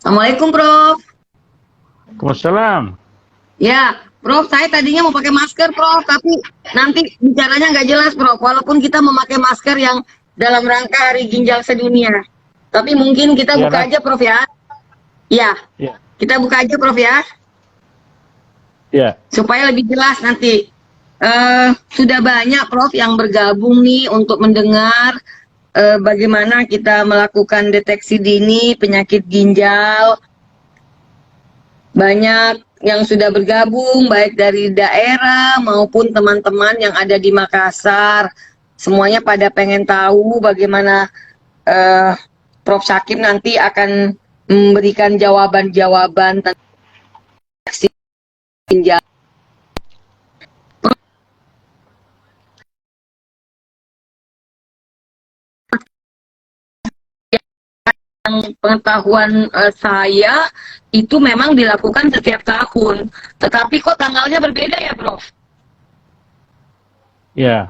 Assalamualaikum, Prof. Waalaikumsalam. Ya, Prof, saya tadinya mau pakai masker, Prof, tapi nanti bicaranya nggak jelas, Prof. Walaupun kita memakai masker yang dalam rangka Hari Ginjal Sedunia. Tapi mungkin kita Ya, buka aja, Prof, ya. Ya, ya, kita buka aja, Prof, ya, ya, supaya lebih jelas nanti. Sudah banyak, Prof, yang bergabung nih untuk mendengar bagaimana kita melakukan deteksi dini penyakit ginjal. Banyak yang sudah bergabung, baik dari daerah maupun teman-teman yang ada di Makassar. Semuanya pada pengen tahu bagaimana Prof. Syakib nanti akan memberikan jawaban-jawaban tentang ginjal. Pengetahuan saya itu memang dilakukan setiap tahun, tetapi kok tanggalnya berbeda ya, Prof? ya.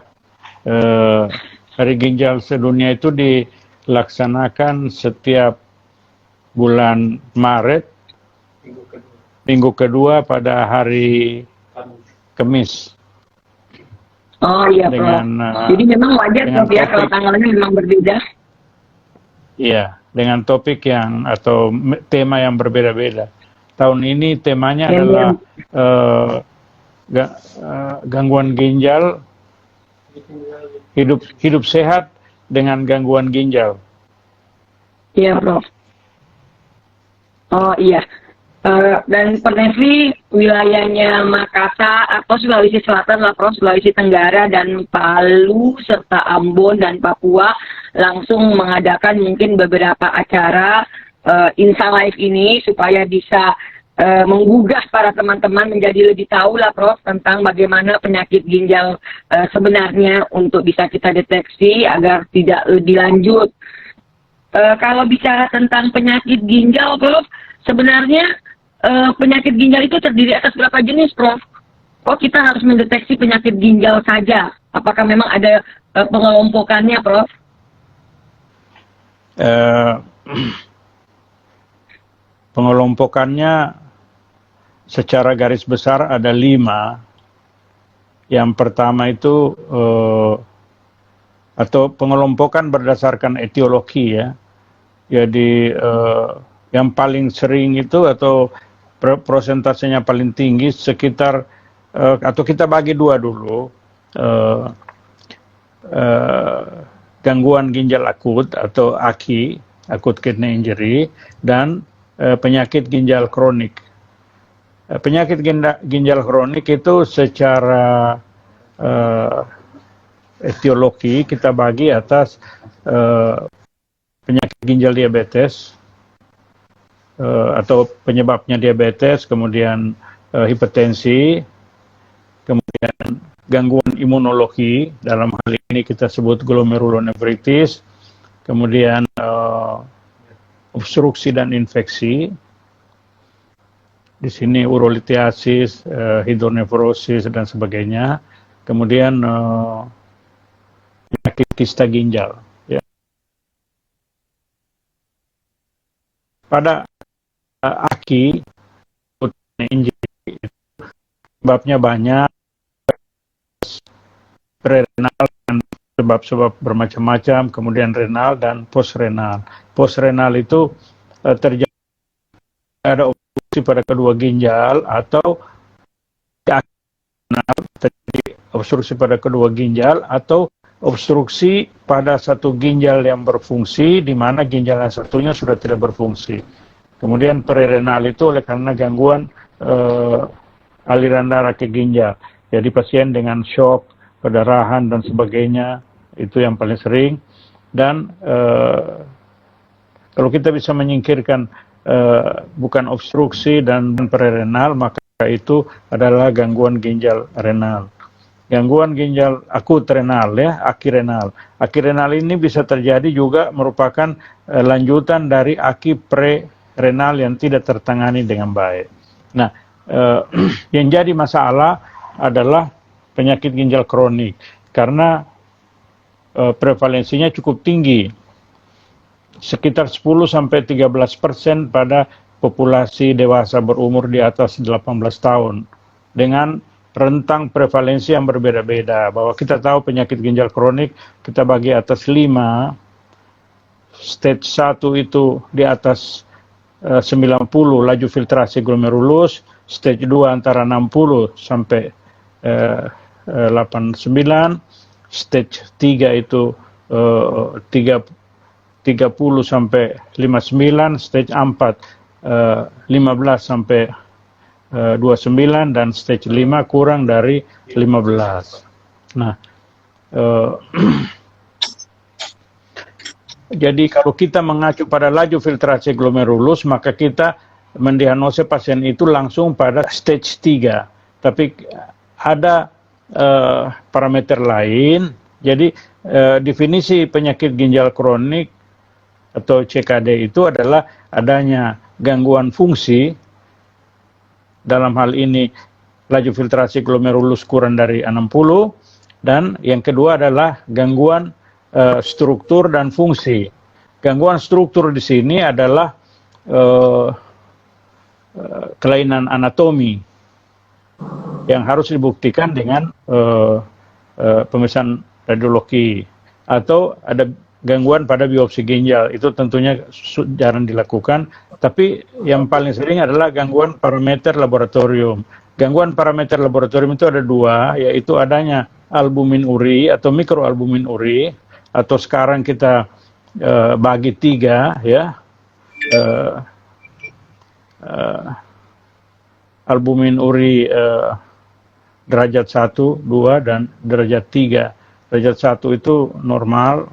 Hari Ginjal Sedunia itu dilaksanakan setiap bulan Maret, minggu kedua pada hari Kamis. Oh iya, Prof. Jadi memang wajar, Prof, ya, kalau tanggalnya memang berbeda. Iya, dengan topik yang atau tema yang berbeda-beda. Tahun ini temanya adalah gangguan ginjal, hidup sehat dengan gangguan ginjal. Iya, Prof. Oh iya. Dan Pernevi wilayahnya Makassar atau Sulawesi Selatan lah, Prof, Sulawesi Tenggara dan Palu serta Ambon dan Papua langsung mengadakan mungkin beberapa acara Insa Live ini supaya bisa menggugah para teman-teman menjadi lebih tahu lah, Prof, tentang bagaimana penyakit ginjal sebenarnya untuk bisa kita deteksi agar tidak lebih lanjut. Kalau bicara tentang penyakit ginjal, Prof, sebenarnya penyakit ginjal itu terdiri atas berapa jenis, Prof? Kok kita harus mendeteksi penyakit ginjal saja? Apakah memang ada pengelompokannya, Prof? Pengelompokannya secara garis besar ada 5. Yang pertama itu atau pengelompokan berdasarkan etiologi ya. Jadi yang paling sering itu atau prosentasenya paling tinggi sekitar atau kita bagi 2 dulu, gangguan ginjal akut atau AKI, acute kidney injury, dan penyakit ginjal kronik. Penyakit ginjal kronik itu secara etiologi kita bagi atas penyakit ginjal diabetes atau penyebabnya diabetes, kemudian hipertensi, kemudian gangguan imunologi, dalam hal ini kita sebut glomerulonefritis, kemudian obstruksi dan infeksi. Di sini urolitiasis, hidronefrosis dan sebagainya. Kemudian penyakit kista ginjal. Ya. Pada AKI, sebabnya banyak, prerenal dan sebab-sebab bermacam-macam, kemudian renal dan postrenal. Postrenal itu terjadi ada obstruksi pada kedua ginjal atau terjadi obstruksi pada kedua ginjal atau obstruksi pada satu ginjal yang berfungsi di mana ginjal yang satunya sudah tidak berfungsi. Kemudian prerenal itu oleh karena gangguan aliran darah ke ginjal. Jadi pasien dengan shock, perdarahan dan sebagainya itu yang paling sering. Dan kalau kita bisa menyingkirkan bukan obstruksi dan prerenal, maka itu adalah gangguan ginjal renal. Gangguan ginjal akut renal ya, aki renal. Aki renal ini bisa terjadi juga merupakan lanjutan dari aki pre-renal yang tidak tertangani dengan baik. Nah, yang jadi masalah adalah penyakit ginjal kronik karena prevalensinya cukup tinggi. Sekitar 10-13% pada populasi dewasa berumur di atas 18 tahun dengan rentang prevalensi yang berbeda-beda. Bahwa kita tahu penyakit ginjal kronik kita bagi atas 5, stage 1 itu di atas 90 laju filtrasi glomerulus, stage 2 antara 60 sampai 89, stage 3 itu 30 sampai 59, stage 4 15 sampai 29, dan stage 5 kurang dari 15. Nah, jadi kalau kita mengacu pada laju filtrasi glomerulus, maka kita mendiagnosis pasien itu langsung pada stage 3. Tapi ada parameter lain. Jadi definisi penyakit ginjal kronik atau CKD itu adalah adanya gangguan fungsi, dalam hal ini laju filtrasi glomerulus kurang dari 60, dan yang kedua adalah gangguan struktur dan fungsi. Gangguan struktur di sini adalah kelainan anatomi yang harus dibuktikan dengan pemeriksaan radiologi, atau ada gangguan pada biopsi ginjal. Itu tentunya jarang dilakukan, tapi yang paling sering adalah gangguan parameter laboratorium. Gangguan parameter laboratorium itu ada 2, yaitu adanya albumin uri atau mikroalbumin uri, atau sekarang kita bagi 3 ya, albumin uri derajat 1, 2, dan derajat 3. Derajat 1 itu normal,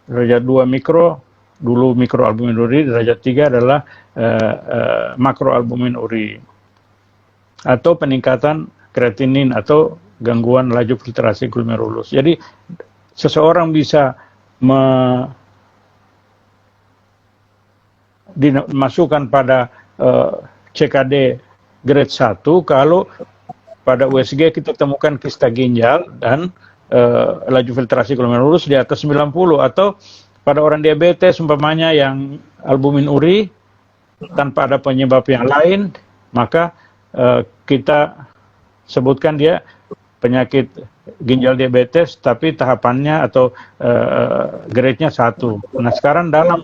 derajat 2 mikro, dulu mikroalbumin uri, derajat 3 adalah makroalbumin uri. Atau peningkatan kreatinin atau gangguan laju filtrasi glomerulus. Jadi seseorang bisa dimasukkan pada CKD grade 1 kalau pada USG kita temukan kista ginjal dan laju filtrasi glomerulus di atas 90, atau pada orang diabetes umpamanya yang albumin uri tanpa ada penyebab yang lain, maka kita sebutkan dia penyakit ginjal diabetes tapi tahapannya atau grade-nya 1. Nah, sekarang dalam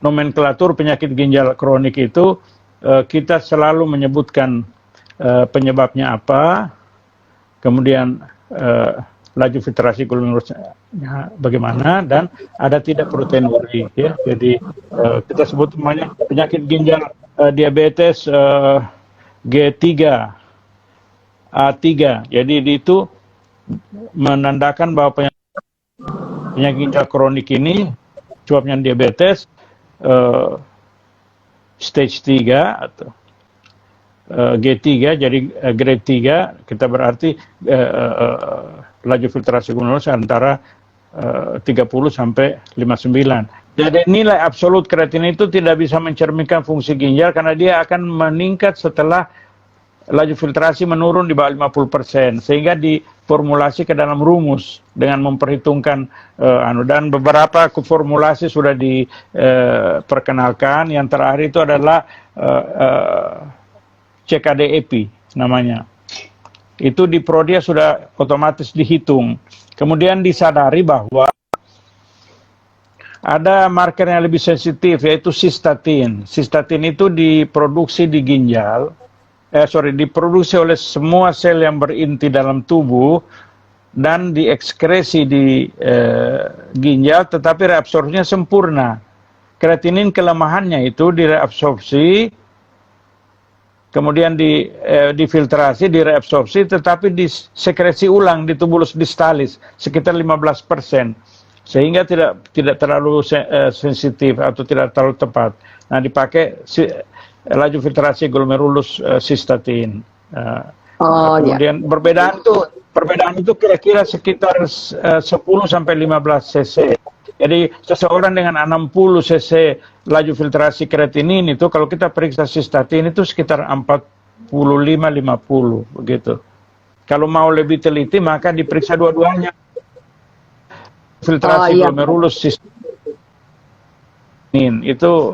nomenklatur penyakit ginjal kronik itu kita selalu menyebutkan penyebabnya apa, kemudian laju filtrasi glomerulusnya bagaimana, dan ada tidak proteinuri ya. Jadi kita sebut namanya penyakit ginjal diabetes G3 A3. Jadi itu menandakan bahwa penyakit ginjal kronik ini sebabnya diabetes stage 3 atau G3, jadi grade 3, kita berarti laju filtrasi glomerulus antara 30 sampai 59. Jadi nilai absolut kreatinin itu tidak bisa mencerminkan fungsi ginjal karena dia akan meningkat setelah laju filtrasi menurun di bawah 50%, sehingga diformulasi ke dalam rumus dengan memperhitungkan dan beberapa formulasi sudah diperkenalkan. Yang terakhir itu adalah CKD-EPI namanya. Itu di Prodia sudah otomatis dihitung. Kemudian disadari bahwa ada marker yang lebih sensitif, yaitu sistatin. Sistatin itu diproduksi di ginjal, diproduksi oleh semua sel yang berinti dalam tubuh dan diekskresi di ginjal, tetapi reabsorpsinya sempurna. Kreatinin kelemahannya itu direabsorpsi, kemudian difiltrasi, direabsorpsi, tetapi disekresi ulang di tubulus distalis sekitar 15%, sehingga tidak terlalu sensitif atau tidak terlalu tepat. Nah, dipakai laju filtrasi glomerulus sistatin. Kemudian ya. Perbedaan itu kira-kira sekitar 10 sampai 15 cc. Jadi seseorang dengan 60 cc laju filtrasi kreatinin itu kalau kita periksa sistatin itu sekitar 45-50 begitu. Kalau mau lebih teliti maka diperiksa dua-duanya. Filtrasi glomerulus sistatin itu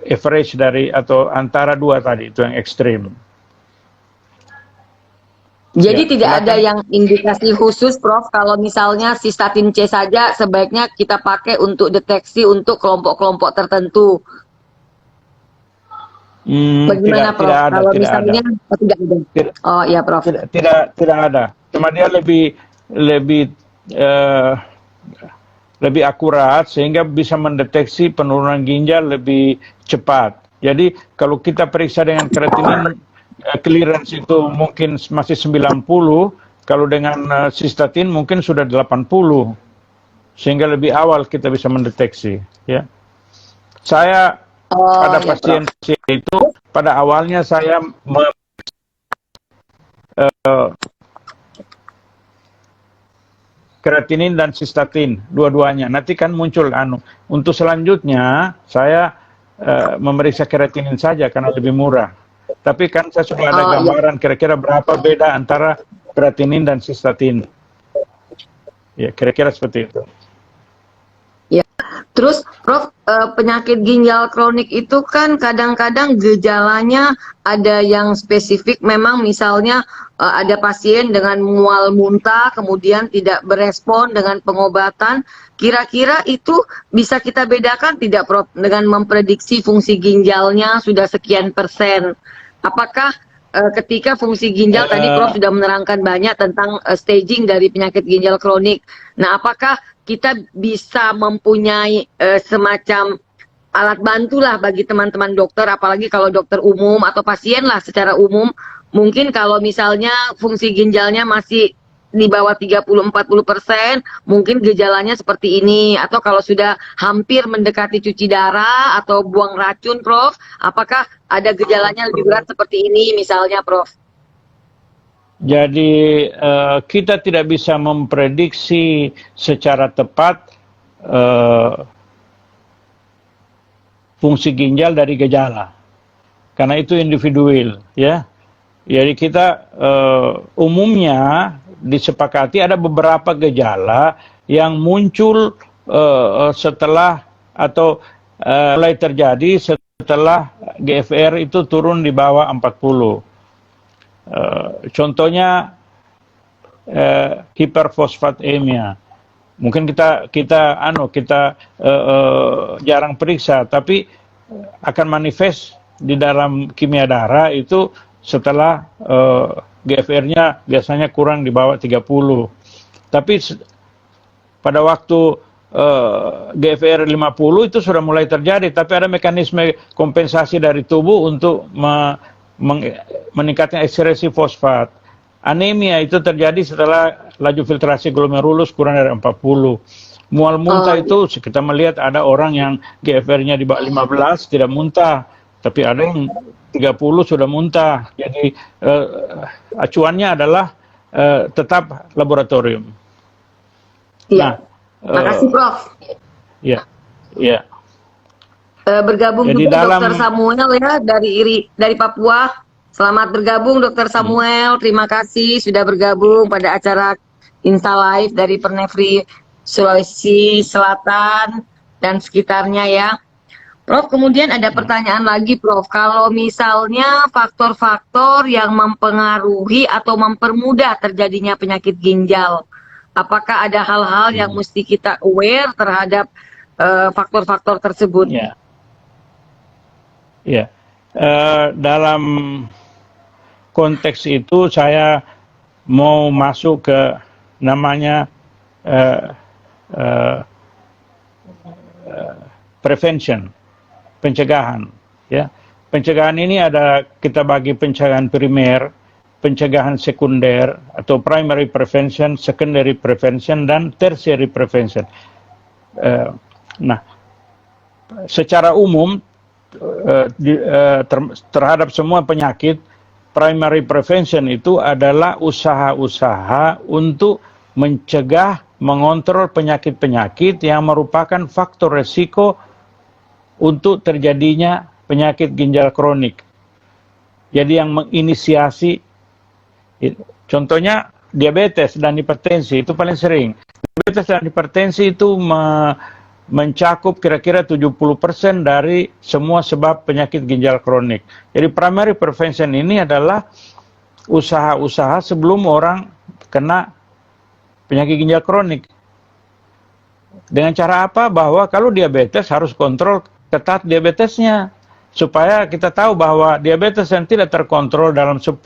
average dari atau antara dua tadi itu yang ekstrim. Jadi Ya, tidak ada silakan. yang indikasi khusus, Prof. Kalau misalnya sistatin C saja sebaiknya kita pakai untuk deteksi untuk kelompok-kelompok tertentu. Bagaimana, Tidak Prof? ada, Kalau tidak ada. misalnya tidak ada. Tidak, Oh iya, Prof. tidak ada. Cuma dia lebih eh, lebih akurat sehingga bisa mendeteksi penurunan ginjal lebih cepat. Jadi kalau kita periksa dengan kreatinin clearance itu mungkin masih 90, kalau dengan sistatin mungkin sudah 80. Sehingga lebih awal kita bisa mendeteksi, ya. Saya Oh pada ya, Prof. pasien itu pada awalnya saya kreatinin dan sistatin dua-duanya. Nanti kan muncul untuk selanjutnya saya memeriksa kreatinin saja karena lebih murah. Tapi kan saya sudah ada Oh iya. gambaran kira-kira berapa beda antara kreatinin dan sistatin. Ya, kira-kira seperti itu. Terus, Prof, penyakit ginjal kronik itu kan kadang-kadang gejalanya ada yang spesifik. Memang misalnya ada pasien dengan mual muntah, kemudian tidak berespon dengan pengobatan. Kira-kira itu bisa kita bedakan tidak, Prof, dengan memprediksi fungsi ginjalnya sudah sekian persen? Apakah ketika fungsi ginjal tadi Prof sudah menerangkan banyak tentang staging dari penyakit ginjal kronik. Nah, apakah kita bisa mempunyai semacam alat bantu lah bagi teman-teman dokter, apalagi kalau dokter umum atau pasien lah secara umum, mungkin kalau misalnya fungsi ginjalnya masih di bawah 30-40%, mungkin gejalanya seperti ini, atau kalau sudah hampir mendekati cuci darah atau buang racun, Prof, apakah ada gejalanya lebih berat seperti ini misalnya, Prof? Jadi kita tidak bisa memprediksi secara tepat fungsi ginjal dari gejala, karena itu individual, ya. Jadi kita umumnya disepakati ada beberapa gejala yang muncul setelah atau mulai terjadi setelah GFR itu turun di bawah 40. Contohnya hiperfosfatemia. Mungkin kita jarang periksa, tapi akan manifest di dalam kimia darah itu setelah GFR-nya biasanya kurang di bawah 30. Tapi pada waktu GFR 50 itu sudah mulai terjadi, tapi ada mekanisme kompensasi dari tubuh untuk meningkatkan ekskresi fosfat. Anemia itu terjadi setelah laju filtrasi glomerulus kurang dari 40. Mual muntah itu kita melihat ada orang yang GFR-nya di bawah 15 tidak muntah, tapi ada yang 30 sudah muntah. Jadi acuannya adalah tetap laboratorium. Iya. Makasih, Prof. Iya. Iya. Bergabung Jadi juga dalam Dr. Samuel ya dari Papua. Selamat bergabung Dr. Samuel. Terima kasih sudah bergabung pada acara Insta Live dari Pernefri Sulawesi Selatan dan sekitarnya ya. Prof, kemudian ada pertanyaan lagi, Prof. Kalau misalnya faktor-faktor yang mempengaruhi atau mempermudah terjadinya penyakit ginjal, apakah ada hal-hal yang mesti kita aware terhadap faktor-faktor tersebut? Ya. Ya, dalam konteks itu saya mau masuk ke namanya prevention, pencegahan. Ya, pencegahan ini ada kita bagi pencegahan primer, pencegahan sekunder atau primary prevention, secondary prevention, dan tertiary prevention. Nah, secara umum terhadap semua penyakit, primary prevention itu adalah usaha-usaha untuk mencegah, mengontrol penyakit-penyakit yang merupakan faktor resiko untuk terjadinya penyakit ginjal kronik. Jadi yang menginisiasi, contohnya diabetes dan hipertensi itu paling sering. Diabetes dan hipertensi itu mencakup kira-kira 70% dari semua sebab penyakit ginjal kronik. Jadi primary prevention ini adalah usaha-usaha sebelum orang kena penyakit ginjal kronik. Dengan cara apa? Bahwa kalau diabetes harus kontrol ketat diabetesnya. Supaya kita tahu bahwa diabetes yang tidak terkontrol dalam 10-15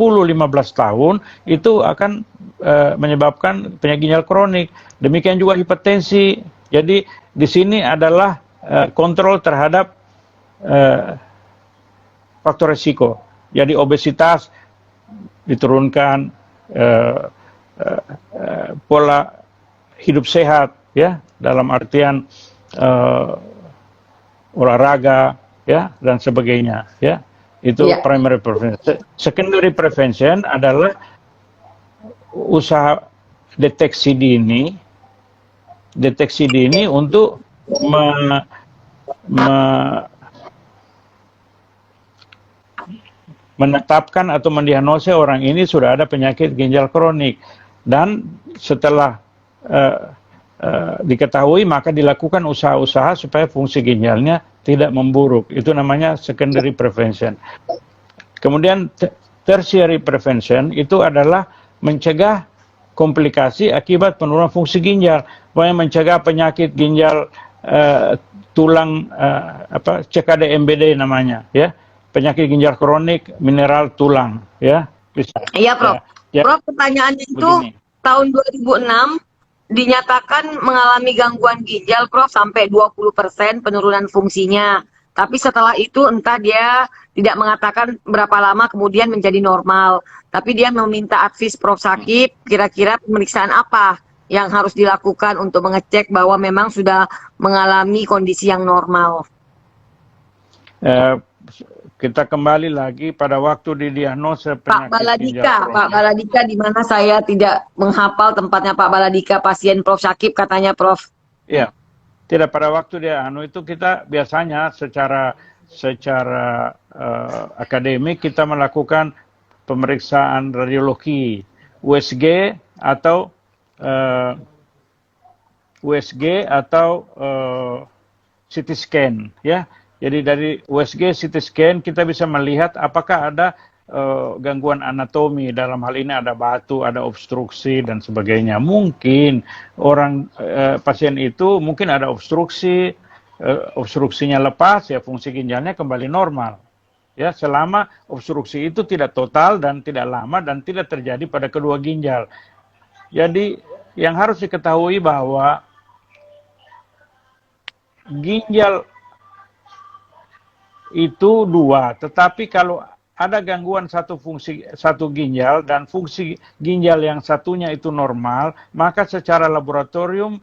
tahun itu akan menyebabkan penyakit ginjal kronik. Demikian juga hipertensi. Jadi di sini adalah kontrol terhadap faktor risiko. Jadi obesitas diturunkan, pola hidup sehat, ya, dalam artian olahraga, ya, dan sebagainya, ya. Itu primary prevention. Secondary prevention adalah usaha deteksi dini untuk menetapkan atau mendiagnosa orang ini sudah ada penyakit ginjal kronik, dan setelah diketahui maka dilakukan usaha-usaha supaya fungsi ginjalnya tidak memburuk. Itu namanya secondary prevention. Kemudian tertiary prevention itu adalah mencegah komplikasi akibat penurunan fungsi ginjal, mencegah penyakit ginjal tulang, CKD-MBD namanya, ya, penyakit ginjal kronik mineral tulang, ya. Bisa. Iya, Prof. Ya. Prof, pertanyaannya itu Begini. tahun 2006 dinyatakan mengalami gangguan ginjal, Prof, sampai 20% penurunan fungsinya. Tapi setelah itu entah dia tidak mengatakan berapa lama kemudian menjadi normal. Tapi dia meminta advis Prof Sakib, kira-kira pemeriksaan apa yang harus dilakukan untuk mengecek bahwa memang sudah mengalami kondisi yang normal. Kita kembali lagi pada waktu didiagnosa Pak Baladika, di mana saya tidak menghafal tempatnya Pak Baladika, pasien Prof Sakib katanya, Prof. Iya. Tidak, pada waktu dia itu kita biasanya secara akademik kita melakukan pemeriksaan radiologi, USG atau CT scan, ya. Jadi dari USG, CT scan kita bisa melihat apakah ada gangguan anatomi, dalam hal ini ada batu, ada obstruksi dan sebagainya. Mungkin orang pasien itu mungkin ada obstruksi, obstruksinya lepas, ya fungsi ginjalnya kembali normal. Ya, selama obstruksi itu tidak total dan tidak lama dan tidak terjadi pada kedua ginjal. Jadi yang harus diketahui bahwa ginjal itu dua, tetapi kalau ada gangguan satu ginjal dan fungsi ginjal yang satunya itu normal, maka secara laboratorium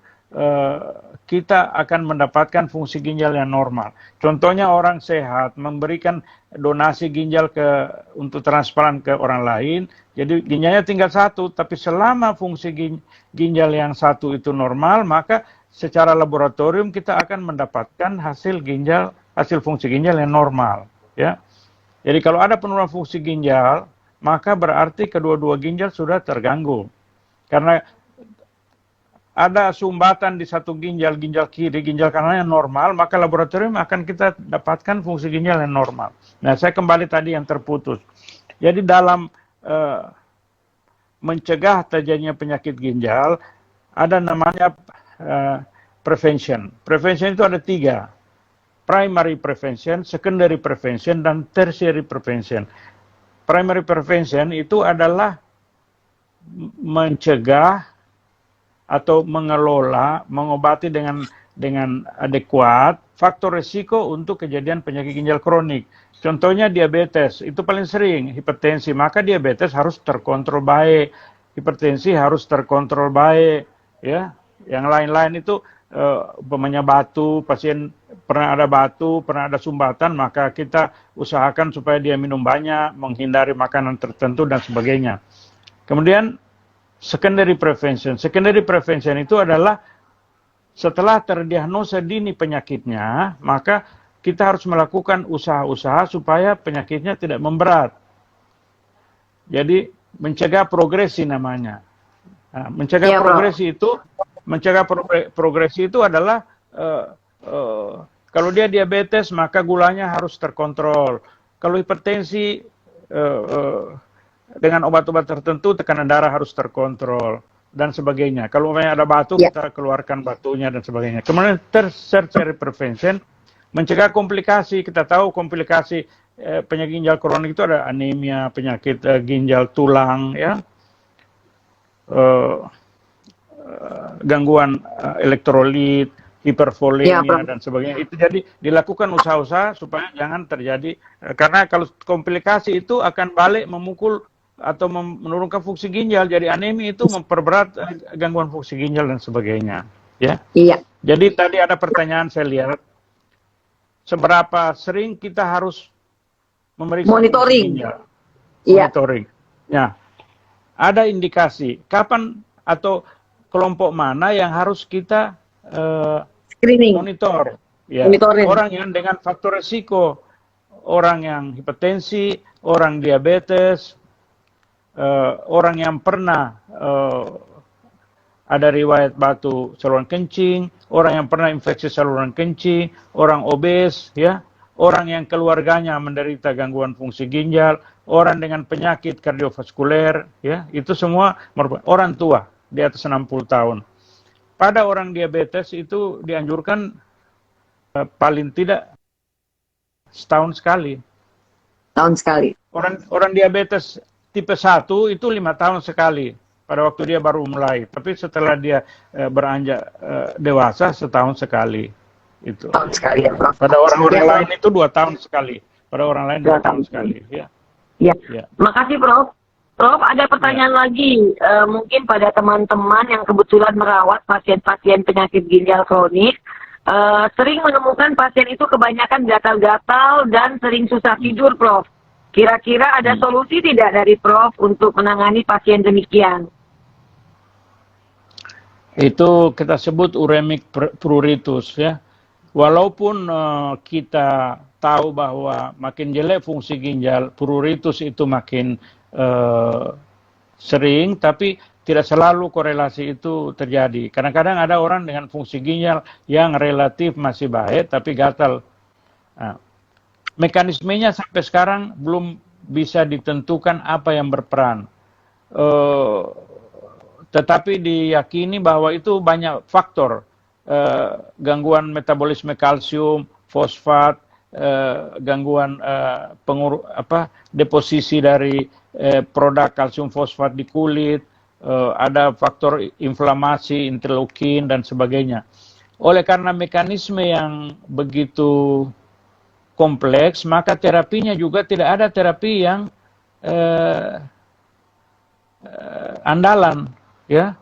kita akan mendapatkan fungsi ginjal yang normal. Contohnya orang sehat memberikan donasi ginjal untuk transplant ke orang lain, jadi ginjalnya tinggal satu, tapi selama fungsi ginjal yang satu itu normal, maka secara laboratorium kita akan mendapatkan hasil fungsi ginjal yang normal, ya. Jadi kalau ada penurunan fungsi ginjal, maka berarti kedua-dua ginjal sudah terganggu. Karena ada sumbatan di satu ginjal kiri, ginjal kanan yang normal, maka laboratorium akan kita dapatkan fungsi ginjal yang normal. Nah, saya kembali tadi yang terputus. Jadi dalam mencegah terjadinya penyakit ginjal, ada namanya prevention. Prevention itu ada 3. Primary prevention, secondary prevention, dan tertiary prevention. Primary prevention itu adalah mencegah atau mengelola, mengobati dengan adekuat faktor risiko untuk kejadian penyakit ginjal kronik. Contohnya diabetes, itu paling sering, hipertensi, maka diabetes harus terkontrol baik, hipertensi harus terkontrol baik, ya. Yang lain-lain itu umpamanya batu, pasien pernah ada batu, pernah ada sumbatan, maka kita usahakan supaya dia minum banyak, menghindari makanan tertentu dan sebagainya. Kemudian secondary prevention. Secondary prevention itu adalah setelah terdiagnosa dini penyakitnya, maka kita harus melakukan usaha-usaha supaya penyakitnya tidak memberat. Jadi mencegah progresi namanya. Nah, mencegah progresi itu adalah eh, kalau dia diabetes maka gulanya harus terkontrol. Kalau hipertensi dengan obat-obat tertentu tekanan darah harus terkontrol dan sebagainya. Kalau ada batu Ya. kita keluarkan batunya dan sebagainya. Kemudian tertiary prevention mencegah komplikasi. Kita tahu komplikasi penyakit ginjal kronik itu ada anemia, penyakit ginjal tulang, ya, gangguan elektrolit, hipervolemia Ya, dan sebagainya. Itu jadi dilakukan usaha-usaha supaya jangan terjadi karena kalau komplikasi itu akan balik memukul atau menurunkan fungsi ginjal. Jadi anemia itu memperberat gangguan fungsi ginjal dan sebagainya. Ya. Iya. Jadi tadi ada pertanyaan saya lihat, seberapa sering kita harus memeriksa Monitoring. fungsi ginjal? Iya. Monitoring. Ya. Ada indikasi kapan atau kelompok mana yang harus kita Screening. monitor? Ya. Monitoring. Orang yang dengan faktor resiko, orang yang hipertensi, orang diabetes, orang yang pernah ada riwayat batu saluran kencing, orang yang pernah infeksi saluran kencing, orang obes, ya, orang yang keluarganya menderita gangguan fungsi ginjal, orang dengan penyakit kardiovaskuler, ya, itu semua merupakan orang tua di atas 60 tahun. Pada orang diabetes itu dianjurkan paling tidak setahun sekali. Tahun sekali. Orang diabetes tipe 1 itu 5 tahun sekali pada waktu dia baru mulai. Tapi setelah dia beranjak dewasa setahun sekali. Itu. Tahun sekali ya, Prof. Pada orang-orang Ya, lain itu 2 tahun sekali. Pada orang lain 2 tahun sekali. Ya. Ya. Ya. Makasih Prof. Prof, ada pertanyaan lagi. Mungkin pada teman-teman yang kebetulan merawat pasien-pasien penyakit ginjal kronik, sering menemukan pasien itu kebanyakan gatal-gatal dan sering susah tidur, Prof. Kira-kira ada solusi tidak dari Prof untuk menangani pasien demikian? Itu kita sebut uremic pruritus, ya. Walaupun kita tahu bahwa makin jelek fungsi ginjal, pruritus itu makin sering, tapi tidak selalu korelasi itu terjadi. Kadang-kadang ada orang dengan fungsi ginjal yang relatif masih baik, tapi gatal. Nah, mekanismenya sampai sekarang belum bisa ditentukan apa yang berperan. Tetapi diyakini bahwa itu banyak faktor. Gangguan metabolisme kalsium, fosfat, gangguan deposisi dari produk kalsium fosfat di kulit, ada faktor inflamasi, interleukin, dan sebagainya. Oleh karena mekanisme yang begitu kompleks, maka terapinya juga tidak ada terapi yang andalan, ya.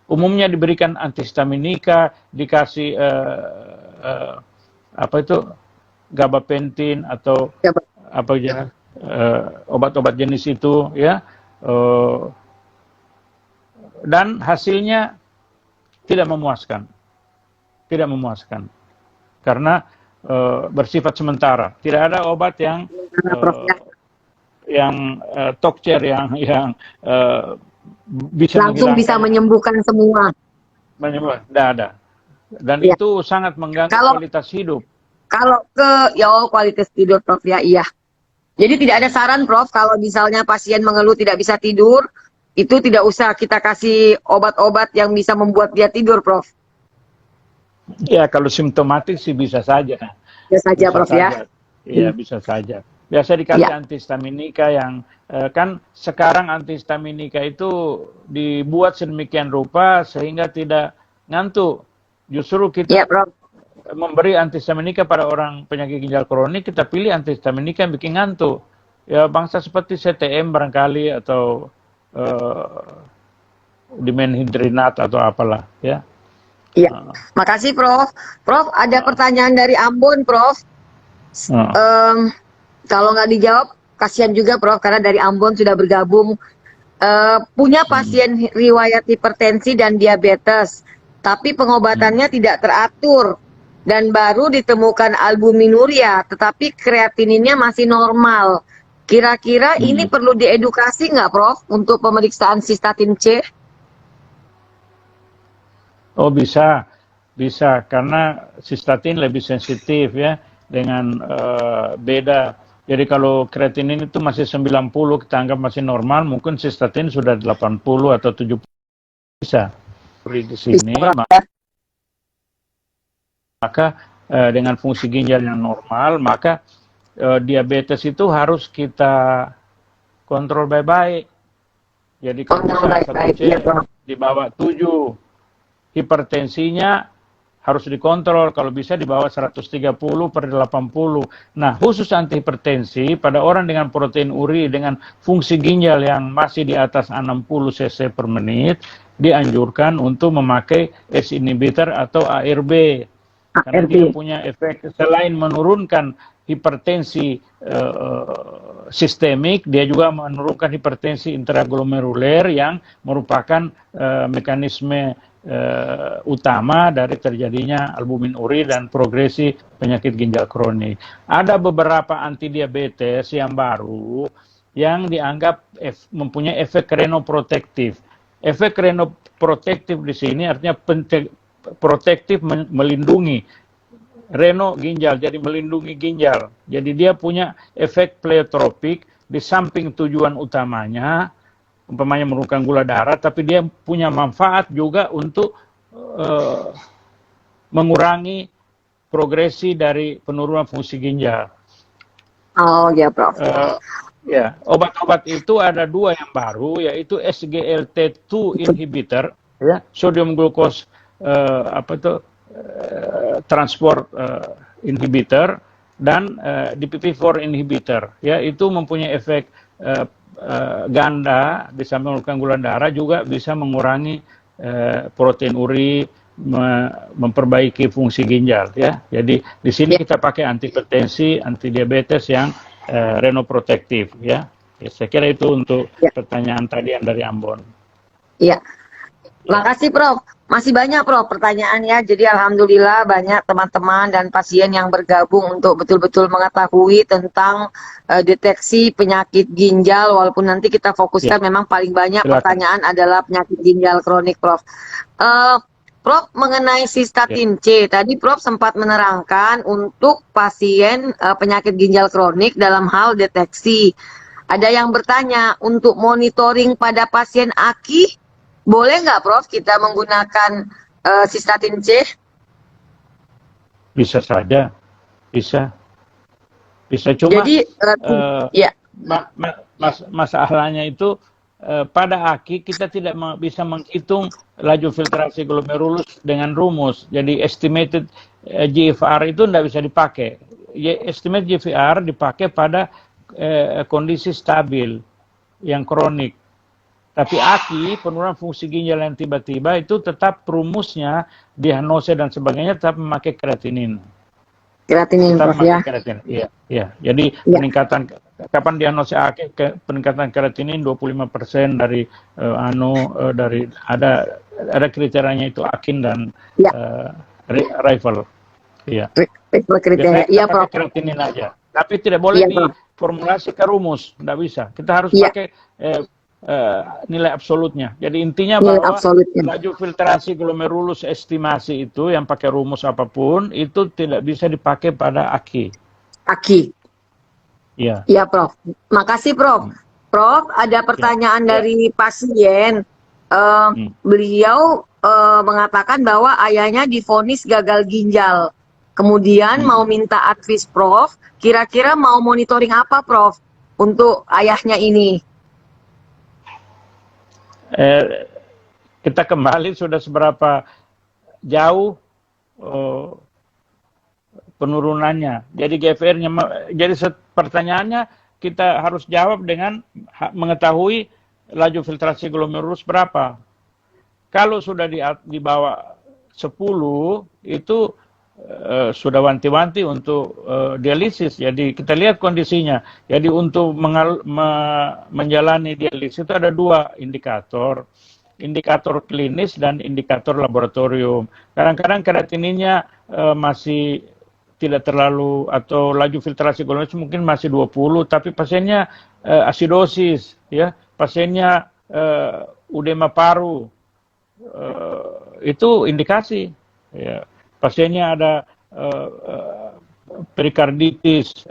Umumnya diberikan antihistaminika, dikasih gabapentin atau obat-obat jenis itu, ya, dan hasilnya tidak memuaskan, karena bersifat sementara. Tidak ada obat yang tokcer yang bisa langsung bisa menyembuhkan semua. Tidak ada. Dan Ya. itu sangat mengganggu kualitas hidup. Kalau kualitas tidur, Prof, ya, iya. Jadi tidak ada saran, Prof, kalau misalnya pasien mengeluh tidak bisa tidur, itu tidak usah kita kasih obat-obat yang bisa membuat dia tidur, Prof. Ya, kalau simptomatik sih bisa saja. Bisa saja, Prof, ya. Iya, bisa saja. Biasa dikasih antihistaminika yang kan sekarang antihistaminika itu dibuat sedemikian rupa sehingga tidak ngantuk. Justru kita memberi antihistaminika pada orang penyakit ginjal kronik, kita pilih antihistaminika yang bikin ngantuk. Ya, bangsa seperti CTM barangkali atau dimenhidrinat atau apalah, ya. Iya. Makasih, Prof. Prof, ada pertanyaan dari Ambon, Prof. Kalau nggak dijawab, kasihan juga, Prof, karena dari Ambon sudah bergabung. Punya pasien riwayat hipertensi dan diabetes, tapi pengobatannya tidak teratur dan baru ditemukan albuminuria, tetapi kreatininnya masih normal. Kira-kira ini perlu diedukasi nggak, Prof, untuk pemeriksaan sistatin C? Oh, bisa. bisa karena sistatin lebih sensitif ya dengan beda. Jadi kalau kreatinin itu masih 90 kita anggap masih normal, mungkin sistatin sudah 80 atau 70 bisa. Di sini maka dengan fungsi ginjal yang normal, maka diabetes itu harus kita kontrol baik-baik. Jadi kalau misalnya satu C di bawah 7, hipertensinya harus dikontrol, kalau bisa di bawah 130/80. Nah, khusus antihipertensi pada orang dengan protein uri dengan fungsi ginjal yang masih di atas 60 cc per menit, dianjurkan untuk memakai ACE inhibitor atau ARB. Karena dia punya efek selain menurunkan hipertensi sistemik, dia juga menurunkan hipertensi intraglomeruler yang merupakan mekanisme utama dari terjadinya albumin uri dan progresi penyakit ginjal kronik. Ada beberapa antidiabetes yang baru yang dianggap mempunyai efek renoprotektif. Efek renoprotektif di sini artinya protektif, melindungi reno ginjal, jadi melindungi ginjal. Jadi dia punya efek pleiotropik di samping tujuan utamanya, umpamanya menurunkan gula darah, tapi dia punya manfaat juga untuk mengurangi progresi dari penurunan fungsi ginjal. Oh ya, Prof. Ya, obat-obat itu ada 2 yang baru, yaitu SGLT2 inhibitor, ya, sodium glucose transport inhibitor, dan DPP-4 inhibitor. Ya, itu mempunyai efek ganda, bisa menurunkan gula darah, juga bisa mengurangi protein uri, memperbaiki fungsi ginjal. Ya, jadi di sini kita pakai antihipertensi, antidiabetes yang renoprotektif. Ya, saya kira itu untuk pertanyaan tadi yang dari Ambon. Iya. Makasih Prof. Masih banyak Prof pertanyaannya. Jadi alhamdulillah banyak teman-teman dan pasien yang bergabung untuk betul-betul mengetahui tentang deteksi penyakit ginjal, walaupun nanti kita fokuskan memang paling banyak pertanyaan adalah penyakit ginjal kronik Prof. Prof, mengenai sistatin C, tadi Prof sempat menerangkan untuk pasien penyakit ginjal kronik dalam hal deteksi. Ada yang bertanya, untuk monitoring pada pasien AKI, boleh nggak Prof kita menggunakan sistatin C? Bisa saja, bisa cuma. Jadi, masalahnya itu pada AKI kita tidak bisa menghitung laju filtrasi glomerulus dengan rumus. Jadi estimated GFR itu tidak bisa dipakai. Estimate GFR dipakai pada kondisi stabil yang kronik. Tapi AKI, penurunan fungsi ginjal yang tiba-tiba, itu tetap rumusnya, diagnosa dan sebagainya tetap memakai kreatinin. Kreatinin, Prof, ya. Iya. Jadi peningkatan, kapan diagnosa AKI, peningkatan kreatinin 25% dari dari ada kriterianya itu AKIN dan rival. Iya. Kriteria, iya Prof. Kreatinin aja. Tapi tidak boleh diformulasi ke rumus, tidak bisa. Kita harus pakai nilai absolutnya. Jadi intinya bahwa laju filtrasi glomerulus estimasi itu yang pakai rumus apapun itu tidak bisa dipakai pada AKI. AKI. Iya. Iya, Prof. Makasih, Prof. Prof, ada pertanyaan dari pasien. Beliau mengatakan bahwa ayahnya divonis gagal ginjal. Kemudian mau minta advice Prof, kira-kira mau monitoring apa Prof untuk ayahnya ini? Kita kembali sudah seberapa jauh penurunannya. Jadi GFR-nya, jadi pertanyaannya kita harus jawab dengan mengetahui laju filtrasi glomerulus berapa. Kalau sudah di bawah 10 itu sudah wanti-wanti untuk dialisis. Jadi kita lihat kondisinya. Jadi untuk menjalani dialisis itu ada 2 indikator. Indikator klinis dan indikator laboratorium. Kadang-kadang kreatininnya masih tidak terlalu, atau laju filtrasi glomerulus mungkin masih 20, tapi pasiennya asidosis, ya, pasiennya udema paru, itu indikasi. Ya. Pasiennya ada perikarditis,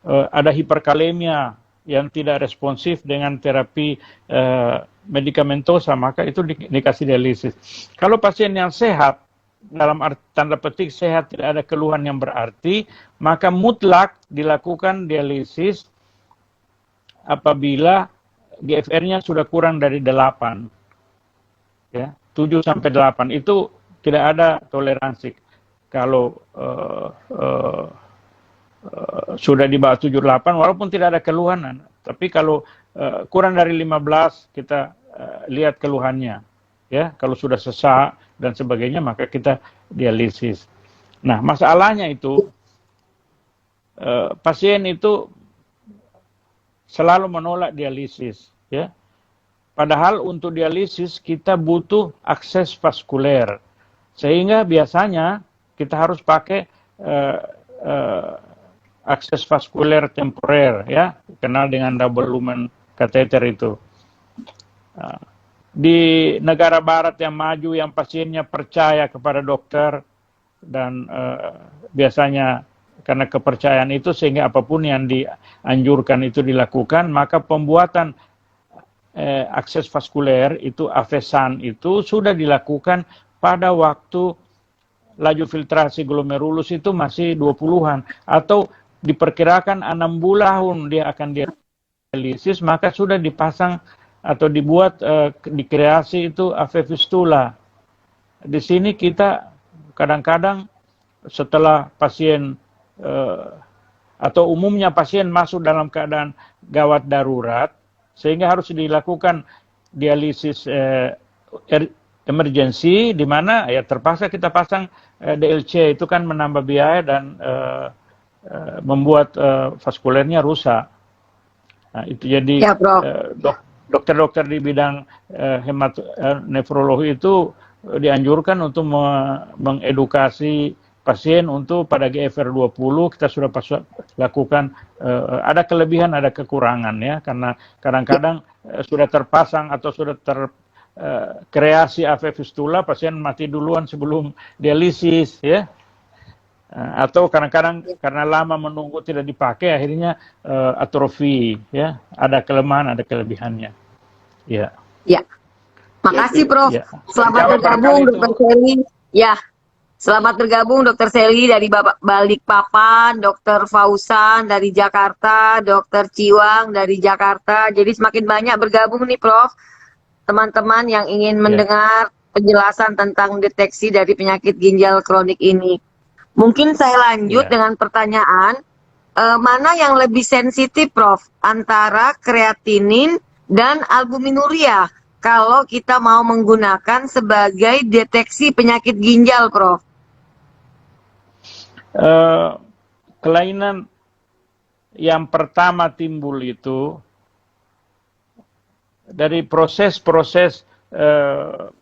ada hiperkalemia yang tidak responsif dengan terapi medikamentosa, maka itu dikasih dialisis. Kalau pasien yang sehat, dalam tanda petik sehat, tidak ada keluhan yang berarti, maka mutlak dilakukan dialisis apabila GFR-nya sudah kurang dari 8. Ya, 7 sampai 8 itu tidak ada toleransi. Kalau sudah di bawah 78 walaupun tidak ada keluhan, tapi kalau kurang dari 15 kita lihat keluhannya. Ya, kalau sudah sesak dan sebagainya maka kita dialisis. Nah, masalahnya itu pasien itu selalu menolak dialisis, ya. Padahal untuk dialisis kita butuh akses vaskuler. Sehingga biasanya kita harus pakai akses vaskuler temporer, ya, kenal dengan double lumen catheter itu. Di negara barat yang maju, yang pasiennya percaya kepada dokter dan biasanya karena kepercayaan itu sehingga apapun yang dianjurkan itu dilakukan, maka pembuatan akses vaskuler itu afesan itu sudah dilakukan pada waktu laju filtrasi glomerulus itu masih 20-an atau diperkirakan 6 bulan dia akan dialisis, maka sudah dipasang atau dibuat dikreasi itu AV fistula. Di sini kita kadang-kadang setelah pasien atau umumnya pasien masuk dalam keadaan gawat darurat sehingga harus dilakukan dialisis emergency, di mana ya terpaksa kita pasang DLC, itu kan menambah biaya dan membuat vaskulernya rusak. Nah, itu jadi Ya, Prof. Dokter-dokter di bidang nefrologi itu dianjurkan untuk mengedukasi pasien untuk pada GFR 20 kita sudah lakukan, ada kelebihan ada kekurangan, ya, karena kadang-kadang sudah terpasang atau sudah terkreasi AV fistula, pasien mati duluan sebelum dialisis, ya. Atau kadang-kadang karena lama menunggu tidak dipakai akhirnya atrofi, ya, ada kelemahan ada kelebihannya, ya. Ya, makasih Prof. Ya. Selamat bergabung Dr. Sally. Ya, selamat bergabung Dr. Sally dari Balikpapan, Dr. Fausan dari Jakarta, Dr. Ciwang dari Jakarta. Jadi semakin banyak bergabung nih Prof, teman-teman yang ingin mendengar penjelasan tentang deteksi dari penyakit ginjal kronik ini. Mungkin saya lanjut dengan pertanyaan, mana yang lebih sensitif Prof antara kreatinin dan albuminuria kalau kita mau menggunakan sebagai deteksi penyakit ginjal, Prof? Kelainan yang pertama timbul itu dari proses-proses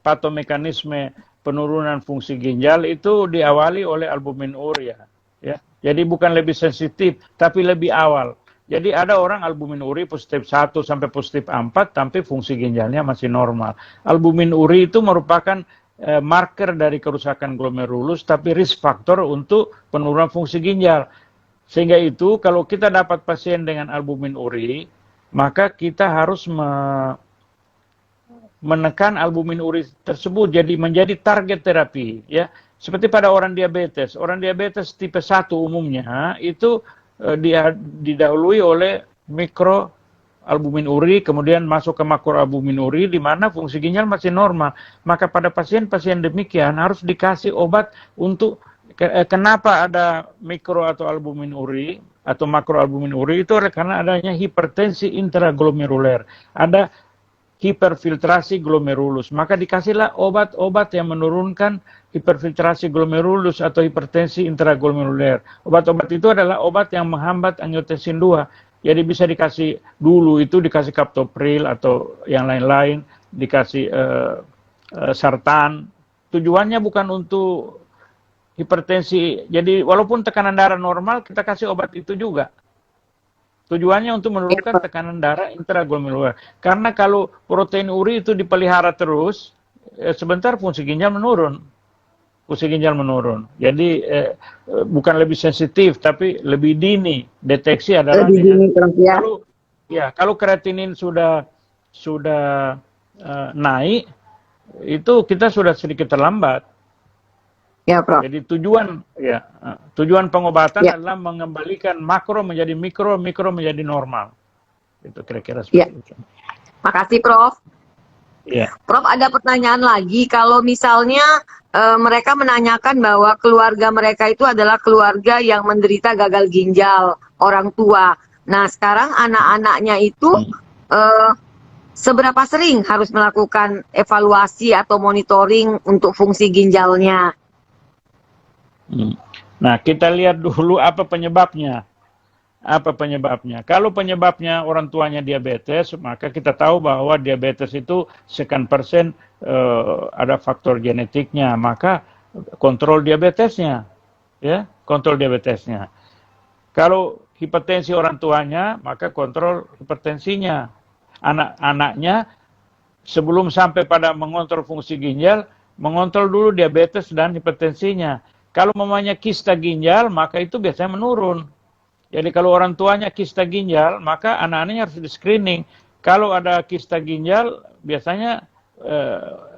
patomekanisme penurunan fungsi ginjal itu diawali oleh albuminuria, ya. Jadi bukan lebih sensitif, tapi lebih awal. Jadi ada orang albuminuri positif 1 sampai positif 4, tapi fungsi ginjalnya masih normal. Albuminuri itu merupakan marker dari kerusakan glomerulus, tapi risk factor untuk penurunan fungsi ginjal. Sehingga itu kalau kita dapat pasien dengan albuminuri, maka kita harus menekan albuminuri tersebut jadi menjadi target terapi, ya. Seperti pada orang diabetes tipe 1 umumnya itu dia didahului oleh mikroalbuminuri, kemudian masuk ke makroalbuminuri di mana fungsi ginjal masih normal. Maka pada pasien-pasien demikian harus dikasih obat untuk kenapa ada mikro atau albuminuri atau makroalbuminuri itu karena adanya hipertensi intraglomeruler. Ada hiperfiltrasi glomerulus, maka dikasihlah obat-obat yang menurunkan hiperfiltrasi glomerulus atau hipertensi intraglomeruler. Obat-obat itu adalah obat yang menghambat angiotensin 2. Jadi bisa dikasih dulu itu dikasih captopril atau yang lain-lain, dikasih sartan. Tujuannya bukan untuk hipertensi. Jadi walaupun tekanan darah normal, kita kasih obat itu juga. Tujuannya untuk menurunkan tekanan darah intraglomeruler. Karena kalau protein uri itu dipelihara terus, sebentar fungsi ginjal menurun. fungsi ginjal menurun. Jadi bukan lebih sensitif, tapi lebih dini. Deteksi adalah Lebih dini, Prof, ya. kalau kreatinin sudah naik, itu kita sudah sedikit terlambat. Ya, Prof. Jadi tujuan pengobatan Ya. adalah mengembalikan makro menjadi mikro, mikro menjadi normal. Itu kira-kira Ya. seperti itu. Makasih, Prof. Ya. Prof, ada pertanyaan lagi. Kalau misalnya mereka menanyakan bahwa keluarga mereka itu adalah keluarga yang menderita gagal ginjal, orang tua. Nah, sekarang anak-anaknya itu seberapa sering harus melakukan evaluasi atau monitoring untuk fungsi ginjalnya? Nah, kita lihat dulu apa penyebabnya. Apa penyebabnya? Kalau penyebabnya orang tuanya diabetes, maka kita tahu bahwa diabetes itu sekian persen ada faktor genetiknya, maka kontrol diabetesnya, ya, kontrol diabetesnya. Kalau hipertensi orang tuanya, maka kontrol hipertensinya. Anak-anaknya sebelum sampai pada mengontrol fungsi ginjal, mengontrol dulu diabetes dan hipertensinya. Kalau mamanya kista ginjal, maka itu biasanya menurun. Jadi kalau orang tuanya kista ginjal, maka anak-anaknya harus di-screening. Kalau ada kista ginjal, biasanya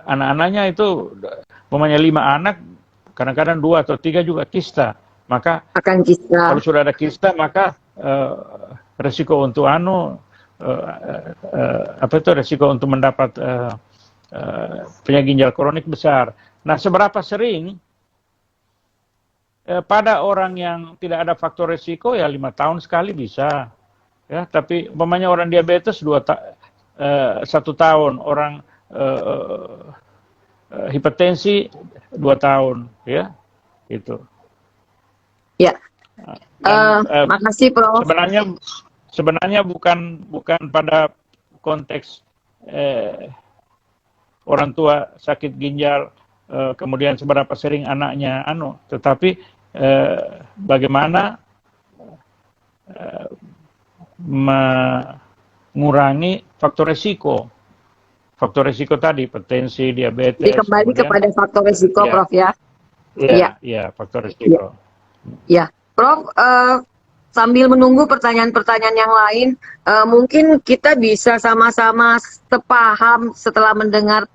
anak-anaknya itu, mamanya 5 anak, kadang-kadang 2 atau 3 juga kista. Maka Akan kista. kalau sudah ada kista, maka resiko untuk resiko untuk mendapat penyakit ginjal kronik besar. Nah, seberapa sering? Pada orang yang tidak ada faktor resiko ya 5 tahun sekali bisa, ya. Tapi umpamanya orang diabetes 1 tahun, orang hipertensi 2 tahun, ya, itu. Ya. Makasih, Prof. Sebenarnya bukan pada konteks orang tua sakit ginjal, kemudian seberapa sering anaknya tetapi bagaimana mengurangi faktor resiko tadi, hipertensi, diabetes. Kembali kepada faktor resiko, ya. Prof, ya. Iya, faktor resiko. Ya, Prof, sambil menunggu pertanyaan-pertanyaan yang lain, mungkin kita bisa sama-sama sepaham setelah mendengar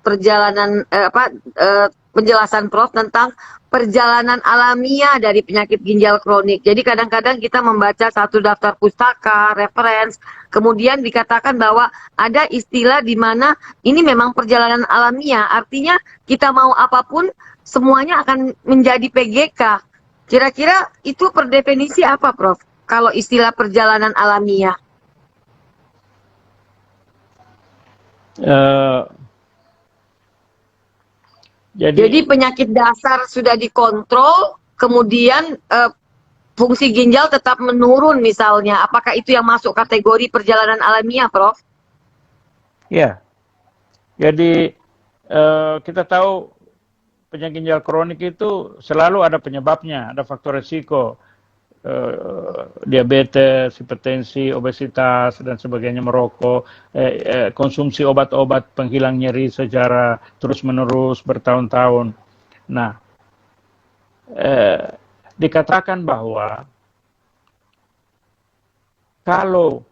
penjelasan Prof tentang perjalanan alamiah dari penyakit ginjal kronik. Jadi kadang-kadang kita membaca satu daftar pustaka, reference, kemudian dikatakan bahwa ada istilah di mana ini memang perjalanan alamiah, artinya kita mau apapun semuanya akan menjadi PGK. Kira-kira itu per definisi apa, Prof? Kalau istilah perjalanan alamiah? Jadi penyakit dasar sudah dikontrol, kemudian fungsi ginjal tetap menurun misalnya. Apakah itu yang masuk kategori perjalanan alamiah, Prof? Ya. Jadi kita tahu penyakit ginjal kronik itu selalu ada penyebabnya, ada faktor risiko. Diabetes, hipertensi, obesitas, dan sebagainya, merokok, konsumsi obat-obat penghilang nyeri secara terus-menerus bertahun-tahun. Nah, dikatakan bahwa kalau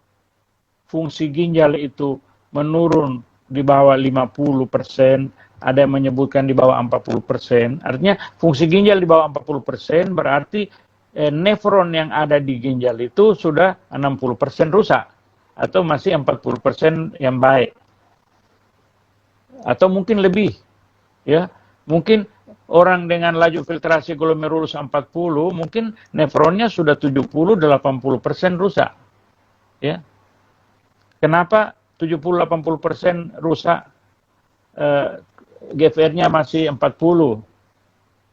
fungsi ginjal itu menurun di bawah 50%, ada yang menyebutkan di bawah 40%, artinya fungsi ginjal di bawah 40% berarti nefron yang ada di ginjal itu sudah 60% rusak, atau masih 40% yang baik, atau mungkin lebih, ya. Mungkin orang dengan laju filtrasi glomerulus 40, mungkin nefronnya sudah 70-80% rusak, ya. Kenapa 70-80% rusak? GFR-nya masih 40.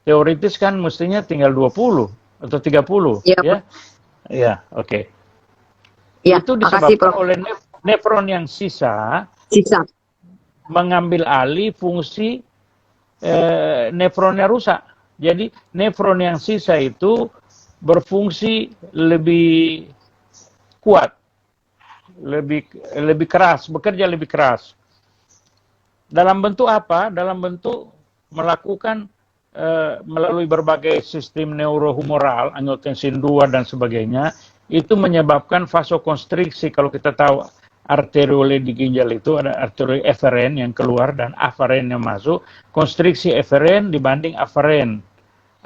Teoritis kan mestinya tinggal 20 atau 30, ya? Ya, oke. Ya, itu disebabkan oleh nefron yang sisa mengambil alih fungsi nefronnya rusak. Jadi nefron yang sisa itu berfungsi lebih kuat, lebih keras, bekerja lebih keras. Dalam bentuk apa? Dalam bentuk melakukan melalui berbagai sistem neurohumoral, angiotensin 2 dan sebagainya, itu menyebabkan vasokonstriksi. Kalau kita tahu arteriole di ginjal itu ada arteriole eferen yang keluar dan aferen yang masuk, konstriksi eferen dibanding aferen.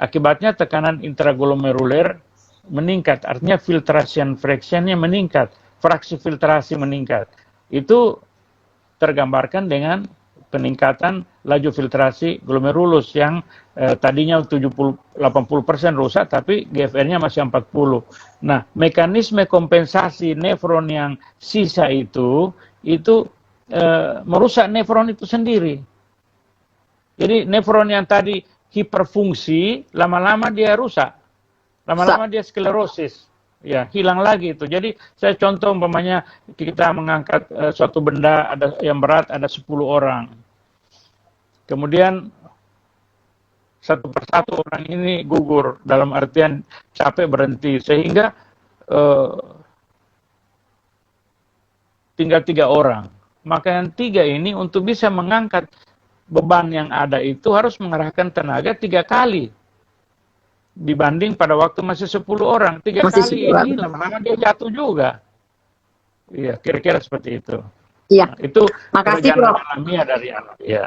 Akibatnya tekanan intraglomeruler meningkat, artinya filtration fraction-nya meningkat, fraksi filtrasi meningkat. Itu tergambarkan dengan peningkatan laju filtrasi glomerulus yang tadinya 70-80% rusak, tapi GFR-nya masih 40. Nah, mekanisme kompensasi nefron yang sisa itu merusak nefron itu sendiri. Jadi nefron yang tadi hiperfungsi, lama-lama dia rusak. Lama-lama dia sklerosis. Ya, hilang lagi itu. Jadi saya contoh umpamanya kita mengangkat suatu benda yang berat ada 10 orang. Kemudian satu persatu orang ini gugur, dalam artian capek berhenti, sehingga tinggal 3 orang. Maka yang 3 ini untuk bisa mengangkat beban yang ada itu harus mengerahkan tenaga 3 kali. Dibanding pada waktu masih 10 orang, 3 kali ini lama-lama dia jatuh juga. Iya, kira-kira seperti itu. Iya. Nah, itu makasih, perjalanan Prof. alamiah dari alam. Ya.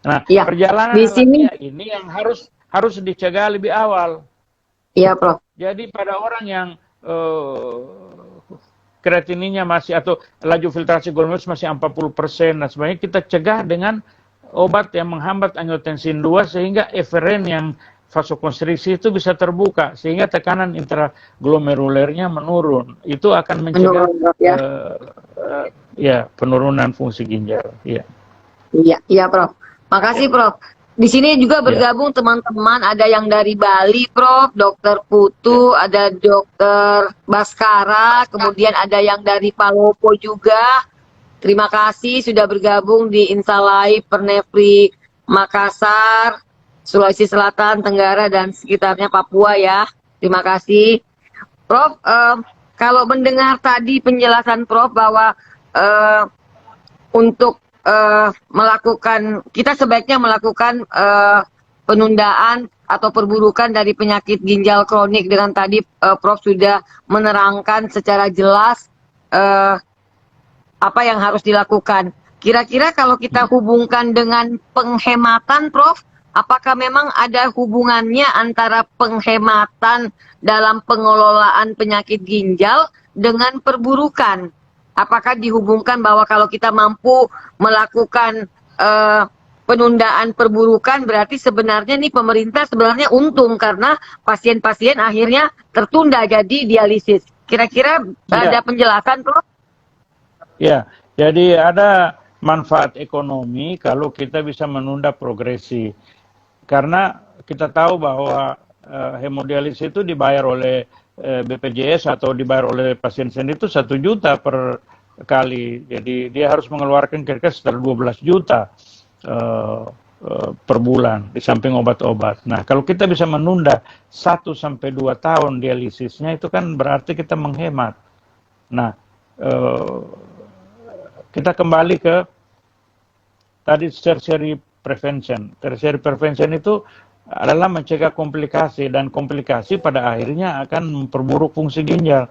Nah, Ya. perjalanan Di sini alamiah ini yang harus dicegah lebih awal. Iya, Prof. Jadi pada orang yang kreatininya masih atau laju filtrasi glomerulus masih 40% dan sebagainya, kita cegah dengan obat yang menghambat angiotensin 2 sehingga eferen yang vasokonstriksi itu bisa terbuka sehingga tekanan intraglomerulernya menurun. Itu akan mencegah penurunan fungsi ginjal. Ya. Iya, Prof. Makasih, Prof. Di sini juga bergabung teman-teman, ada yang dari Bali, Prof, Dokter Putu, ada Dokter Baskara, kemudian ada yang dari Palopo juga. Terima kasih sudah bergabung di Insalai Pernefri Makassar, Sulawesi Selatan, Tenggara, dan sekitarnya Papua ya. Terima kasih. Prof, kalau mendengar tadi penjelasan Prof bahwa untuk kita sebaiknya melakukan penundaan atau perburukan dari penyakit ginjal kronik dengan tadi Prof sudah menerangkan secara jelas apa yang harus dilakukan. Kira-kira kalau kita hubungkan dengan penghematan, Prof, apakah memang ada hubungannya antara penghematan dalam pengelolaan penyakit ginjal dengan perburukan? Apakah dihubungkan bahwa kalau kita mampu melakukan penundaan perburukan, berarti sebenarnya nih pemerintah sebenarnya untung karena pasien-pasien akhirnya tertunda jadi dialisis. Kira-kira ada penjelasan, Prof? Ya, jadi ada manfaat ekonomi kalau kita bisa menunda progresi. Karena kita tahu bahwa hemodialisis itu dibayar oleh BPJS atau dibayar oleh pasien sendiri itu 1 juta per kali. Jadi dia harus mengeluarkan kira-kira sekitar 12 juta per bulan di samping obat-obat. Nah, kalau kita bisa menunda 1 sampai 2 tahun dialisisnya itu kan berarti kita menghemat. Nah, kita kembali ke tadi tertiary prevention. Tertiary prevention itu adalah mencegah komplikasi, dan komplikasi pada akhirnya akan memperburuk fungsi ginjal.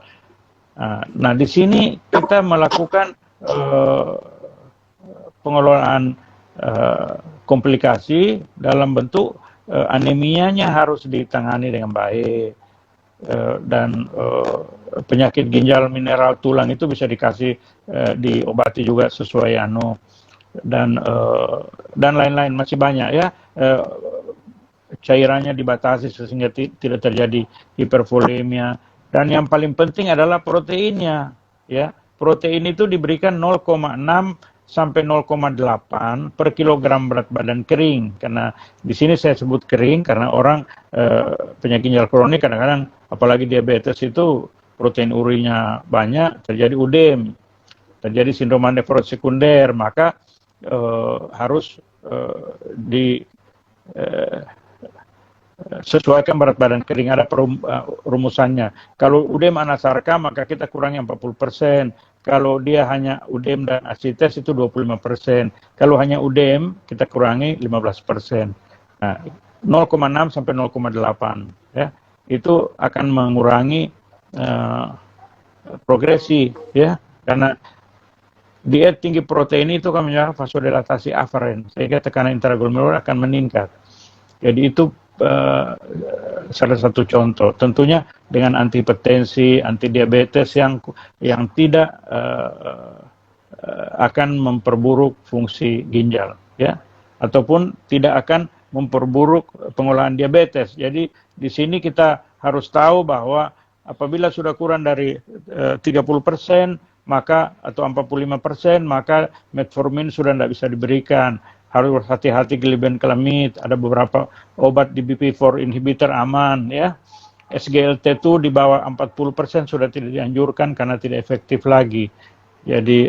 Nah, di sini kita melakukan pengelolaan komplikasi dalam bentuk anemianya harus ditangani dengan baik, dan penyakit ginjal mineral tulang itu bisa dikasih diobati juga sesuai dan lain-lain, masih banyak ya. Cairannya dibatasi sehingga tidak terjadi hipervolemia, dan yang paling penting adalah proteinnya ya. Protein itu diberikan 0,6 sampai 0,8 per kilogram berat badan kering. Karena di sini saya sebut kering karena orang penyakit ginjal kronik kadang-kadang apalagi diabetes itu protein urinya banyak, terjadi UDEM, terjadi sindrom nefrosis sekunder, maka harus sesuaikan berat badan kering, ada rumusannya. Kalau UDEM anasarka maka kita kurangi 40%. Kalau dia hanya UDEM dan ascites itu 25%. Kalau hanya UDEM kita kurangi 15%. Nah, 0,6 sampai 0,8 ya. Itu akan mengurangi progresi ya, karena diet tinggi protein itu akan menyebabkan vasodilatasi aferen sehingga tekanan intraglomerular akan meningkat. Jadi itu salah satu contoh. Tentunya dengan antihipertensi, antidiabetes yang tidak akan memperburuk fungsi ginjal ya, ataupun tidak akan memperburuk pengolahan diabetes. Jadi di sini kita harus tahu bahwa apabila sudah kurang dari 30% maka atau 45%, maka metformin sudah tidak bisa diberikan. Harus hati-hati glibenclamid, ada beberapa obat di BP4 inhibitor aman ya. SGLT2 di bawah 40% sudah tidak dianjurkan karena tidak efektif lagi. Jadi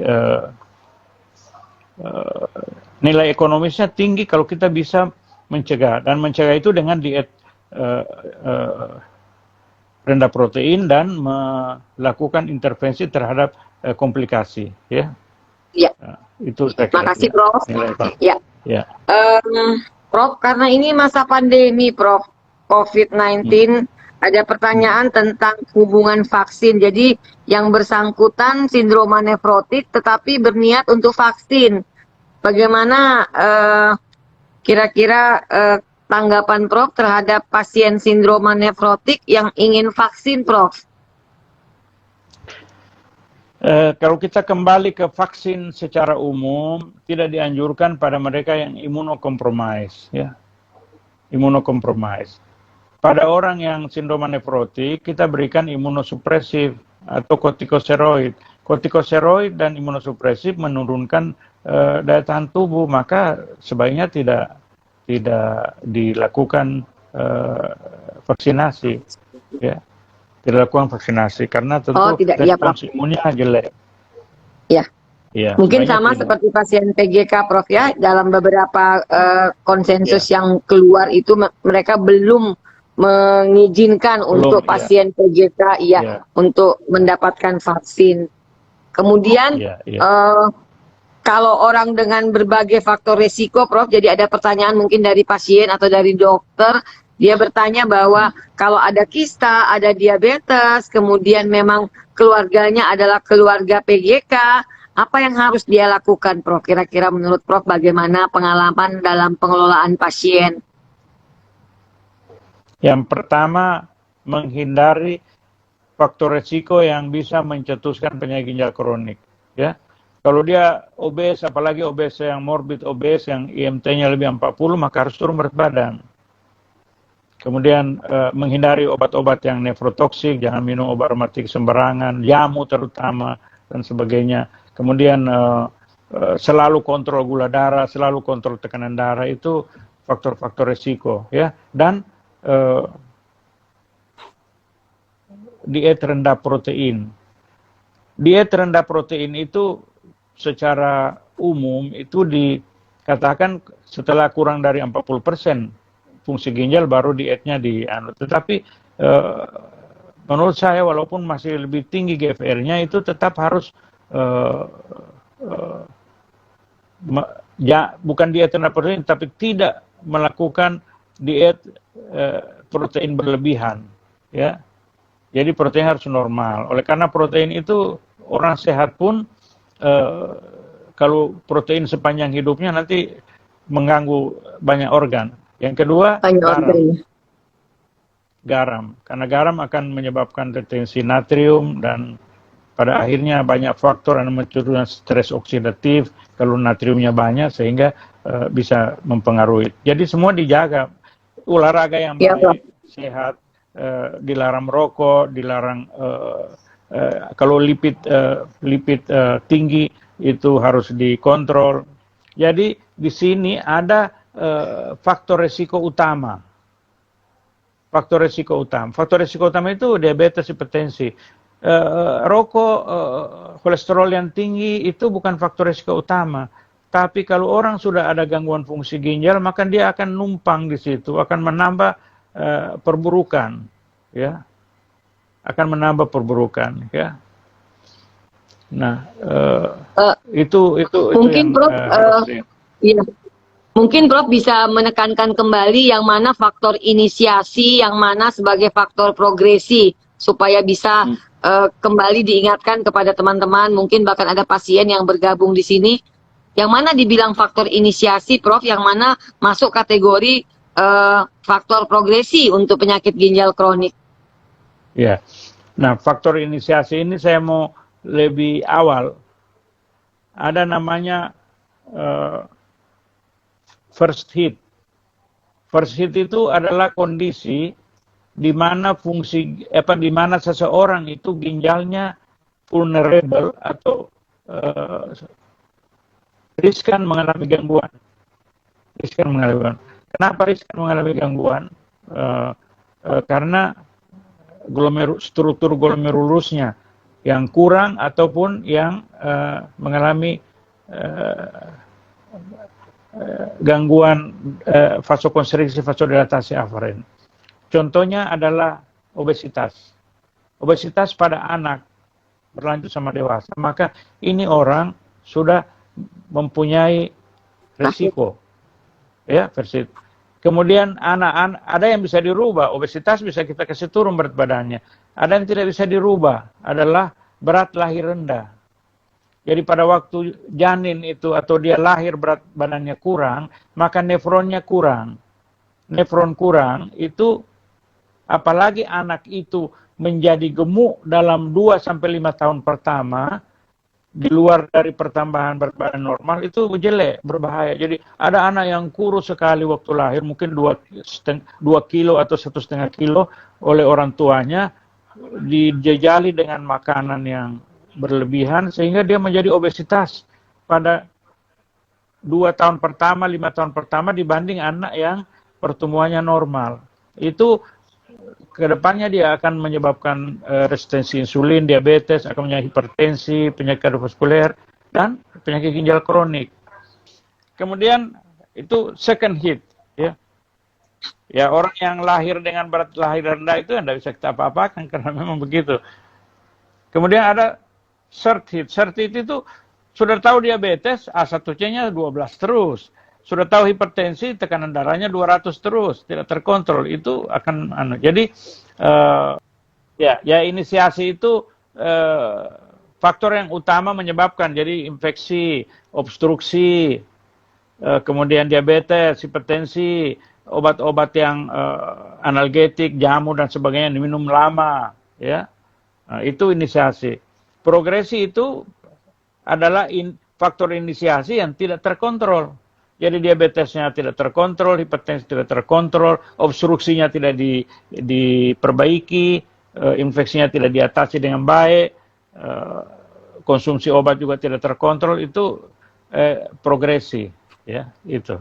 nilai ekonomisnya tinggi kalau kita bisa mencegah, dan mencegah itu dengan diet rendah protein dan melakukan intervensi terhadap komplikasi ya. Ya. Itu saya kira. Makasih Prof. Ya. Ya. Prof, karena ini masa pandemi Prof, COVID-19, ada pertanyaan tentang hubungan vaksin. Jadi yang bersangkutan sindroma nefrotik tetapi berniat untuk vaksin. Bagaimana kira-kira tanggapan Prof terhadap pasien sindroma nefrotik yang ingin vaksin, Prof? Kalau kita kembali ke vaksin secara umum, tidak dianjurkan pada mereka yang imunokompromis, ya. Imunokompromis. Pada orang yang sindroma nefrotik, kita berikan imunosupresif atau kortikosteroid. Kortikosteroid dan imunosupresif menurunkan daya tahan tubuh, maka sebaiknya tidak dilakukan vaksinasi, ya. Dilakukan vaksinasi karena tentu respons imunnya jelek. Ya. Ya, mungkin sama seperti pasien PGK, Prof ya. Dalam beberapa konsensus yang keluar itu mereka belum mengizinkan untuk pasien PGK untuk mendapatkan vaksin. Kemudian kalau orang dengan berbagai faktor risiko, Prof, jadi ada pertanyaan mungkin dari pasien atau dari dokter. Dia bertanya bahwa kalau ada kista, ada diabetes, kemudian memang keluarganya adalah keluarga PGK, apa yang harus dia lakukan, Prof? Kira-kira menurut Prof bagaimana pengalaman dalam pengelolaan pasien? Yang pertama, menghindari faktor risiko yang bisa mencetuskan penyakit ginjal kronik. Ya, kalau dia obes, apalagi obes yang morbid obes, yang IMT-nya lebih 40, maka harus turun berat badan. Kemudian menghindari obat-obat yang nefrotoksik, jangan minum obat reumatik sembarangan, jamu terutama, dan sebagainya. Kemudian selalu kontrol gula darah, selalu kontrol tekanan darah, itu faktor-faktor risiko. Ya. Dan diet rendah protein. Diet rendah protein itu secara umum itu dikatakan setelah kurang dari 40% fungsi ginjal baru dietnya dianut. Tetapi menurut saya walaupun masih lebih tinggi GFR-nya itu tetap harus bukan diet rendah protein, tapi tidak melakukan diet protein berlebihan, ya. Jadi protein harus normal. Oleh karena protein itu orang sehat pun kalau protein sepanjang hidupnya nanti mengganggu banyak organ. Yang kedua, garam. Karena garam akan menyebabkan retensi natrium dan pada akhirnya banyak faktor yang mencurahkan stres oksidatif kalau natriumnya banyak sehingga bisa mempengaruhi. Jadi semua dijaga. Olahraga yang baik, sehat, dilarang merokok, dilarang kalau lipid tinggi itu harus dikontrol. Jadi di sini ada faktor risiko utama. Faktor risiko utama itu diabetes, hipertensi. Rokok, kolesterol yang tinggi itu bukan faktor risiko utama. Tapi kalau orang sudah ada gangguan fungsi ginjal, maka dia akan numpang di situ, akan menambah perburukan, ya. Akan menambah perburukan, ya. Nah, itu mungkin yang Prof, iya. Mungkin Prof bisa menekankan kembali yang mana faktor inisiasi, yang mana sebagai faktor progresi, supaya bisa kembali diingatkan kepada teman-teman, mungkin bahkan ada pasien yang bergabung di sini, yang mana dibilang faktor inisiasi, Prof, yang mana masuk kategori faktor progresi untuk penyakit ginjal kronik. Ya, nah faktor inisiasi ini saya mau lebih awal. Ada namanya first hit. First hit itu adalah kondisi di mana di mana seseorang itu ginjalnya vulnerable atau riskan mengalami gangguan. Riskan mengalami gangguan. Kenapa riskan mengalami gangguan? Karena struktur glomerulusnya yang kurang ataupun yang mengalami gangguan vasokonstriksi, vasodilatasi aferen. Contohnya adalah obesitas. Obesitas pada anak berlanjut sama dewasa. Maka ini orang sudah mempunyai risiko. Ya, versi. Kemudian anak-anak ada yang bisa dirubah, obesitas bisa kita kasih turun berat badannya. Ada yang tidak bisa dirubah, adalah berat lahir rendah. Jadi pada waktu janin itu atau dia lahir berat badannya kurang, maka nefronnya kurang. Nefron kurang itu apalagi anak itu menjadi gemuk dalam 2-5 tahun pertama, di luar dari pertambahan berat badan normal, itu jelek, berbahaya. Jadi ada anak yang kurus sekali waktu lahir, mungkin 2 kilo atau 1,5 kilo oleh orang tuanya, dijejali dengan makanan yang berlebihan, sehingga dia menjadi obesitas pada 2 tahun pertama, 5 tahun pertama dibanding anak yang pertumbuhannya normal. Itu kedepannya dia akan menyebabkan resistensi insulin, diabetes, akan menyebabkan hipertensi, penyakit kardiovaskuler, dan penyakit ginjal kronik. Kemudian itu second hit, ya. Ya, orang yang lahir dengan berat lahir rendah itu tidak bisa kita apa-apakan karena memang begitu. Kemudian ada third hit. Third hit itu sudah tahu diabetes, A1C-nya 12 terus. Sudah tahu hipertensi, tekanan darahnya 200 terus, tidak terkontrol, itu akan jadi ya inisiasi itu faktor yang utama menyebabkan, jadi infeksi, obstruksi, kemudian diabetes, hipertensi, obat-obat yang analgetik, jamu dan sebagainya diminum lama, ya. Nah, itu inisiasi. Progresi itu adalah faktor inisiasi yang tidak terkontrol. Jadi diabetesnya tidak terkontrol, hipertensi tidak terkontrol, obstruksinya tidak diperbaiki, infeksinya tidak diatasi dengan baik, konsumsi obat juga tidak terkontrol, itu progresi, ya, itu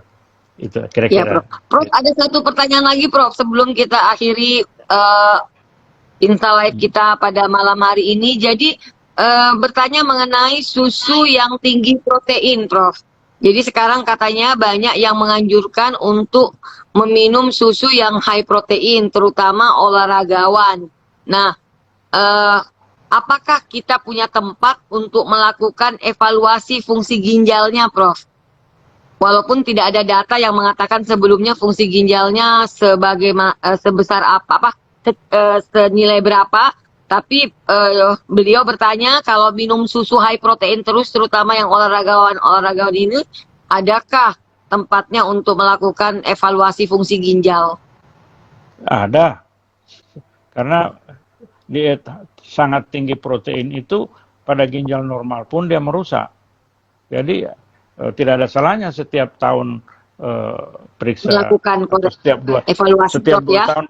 kira-kira. Ya, Prof, ada satu pertanyaan lagi, Prof, sebelum kita akhiri insight kita pada malam hari ini. Jadi bertanya mengenai susu yang tinggi protein, Prof. Jadi sekarang katanya banyak yang menganjurkan untuk meminum susu yang high protein, terutama olahragawan. Nah, apakah kita punya tempat untuk melakukan evaluasi fungsi ginjalnya, Prof? Walaupun tidak ada data yang mengatakan sebelumnya fungsi ginjalnya sebesar apa, senilai berapa, tapi beliau bertanya kalau minum susu high protein terus, terutama yang olahragawan ini, adakah tempatnya untuk melakukan evaluasi fungsi ginjal? Ada, karena diet sangat tinggi protein itu pada ginjal normal pun dia merusak. Jadi tidak ada salahnya setiap tahun periksa, melakukan setiap evaluasi setiap 2 ya? tahun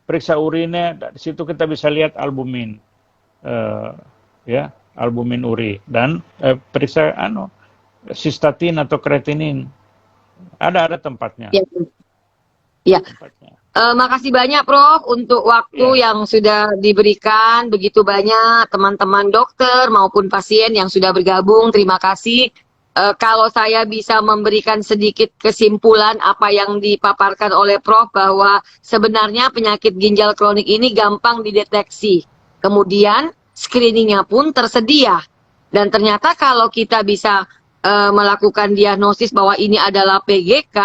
periksa urinnya. Di situ kita bisa lihat albumin, ya, albumin uri, dan periksa sistatin atau kreatinin. Ada tempatnya. Ya. Ya. Tempatnya. Makasih banyak, Prof, untuk waktu yang sudah diberikan. Begitu banyak teman-teman dokter maupun pasien yang sudah bergabung. Terima kasih. Kalau saya bisa memberikan sedikit kesimpulan apa yang dipaparkan oleh Prof, bahwa sebenarnya penyakit ginjal kronik ini gampang dideteksi. Kemudian screeningnya pun tersedia. Dan ternyata kalau kita bisa melakukan diagnosis bahwa ini adalah PGK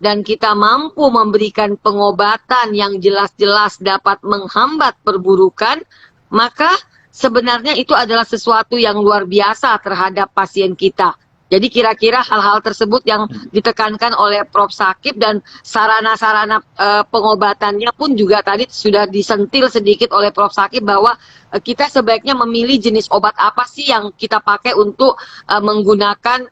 dan kita mampu memberikan pengobatan yang jelas-jelas dapat menghambat perburukan, maka sebenarnya itu adalah sesuatu yang luar biasa terhadap pasien kita. Jadi kira-kira hal-hal tersebut yang ditekankan oleh Prof. Shakib dan sarana-sarana pengobatannya pun juga tadi sudah disentil sedikit oleh Prof. Shakib bahwa kita sebaiknya memilih jenis obat apa sih yang kita pakai untuk menggunakan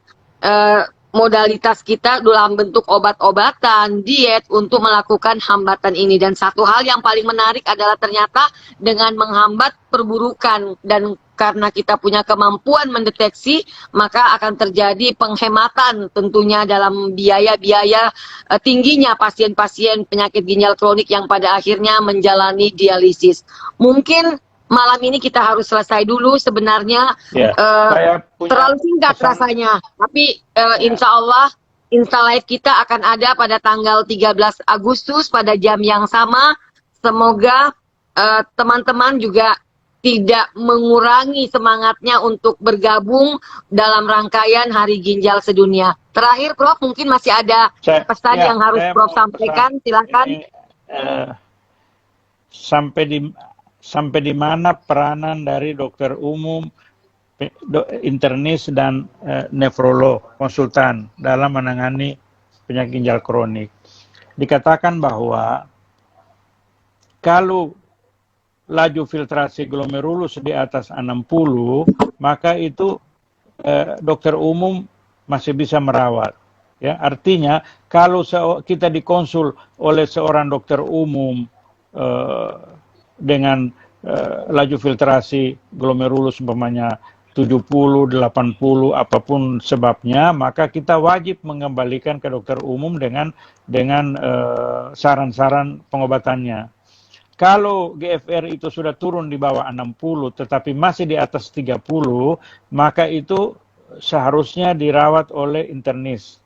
modalitas kita dalam bentuk obat-obatan, diet untuk melakukan hambatan ini. Dan satu hal yang paling menarik adalah ternyata dengan menghambat perburukan dan karena kita punya kemampuan mendeteksi, maka akan terjadi penghematan tentunya dalam biaya-biaya tingginya pasien-pasien penyakit ginjal kronik yang pada akhirnya menjalani dialisis. Mungkin malam ini kita harus selesai dulu sebenarnya, saya punya terlalu singkat rasanya, tapi insya Allah Insta Live kita akan ada pada tanggal 13 Agustus pada jam yang sama. Semoga teman-teman juga tidak mengurangi semangatnya untuk bergabung dalam rangkaian Hari Ginjal Sedunia. Terakhir, Prof, mungkin masih ada pesan yang harus Prof sampaikan, silakan. Sampai di mana peranan dari dokter umum, internis dan nefrolog, konsultan dalam menangani penyakit ginjal kronik. Dikatakan bahwa kalau laju filtrasi glomerulus di atas 60, maka itu dokter umum masih bisa merawat. Ya, artinya kalau kita dikonsul oleh seorang dokter umum dengan laju filtrasi glomerulus umpamanya 70, 80, apapun sebabnya, maka kita wajib mengembalikan ke dokter umum dengan saran-saran pengobatannya. Kalau GFR itu sudah turun di bawah 60 tetapi masih di atas 30, maka itu seharusnya dirawat oleh internis.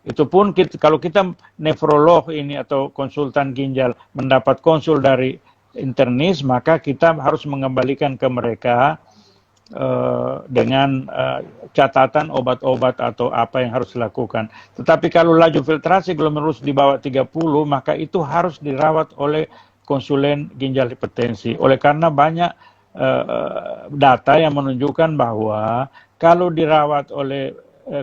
Itu pun kalau kita nefrolog ini atau konsultan ginjal mendapat konsul dari internis, maka kita harus mengembalikan ke mereka dengan catatan obat-obat atau apa yang harus dilakukan. Tetapi kalau laju filtrasi glomerulus di bawah 30, maka itu harus dirawat oleh konsulen ginjal hipertensi. Oleh karena banyak data yang menunjukkan bahwa kalau dirawat oleh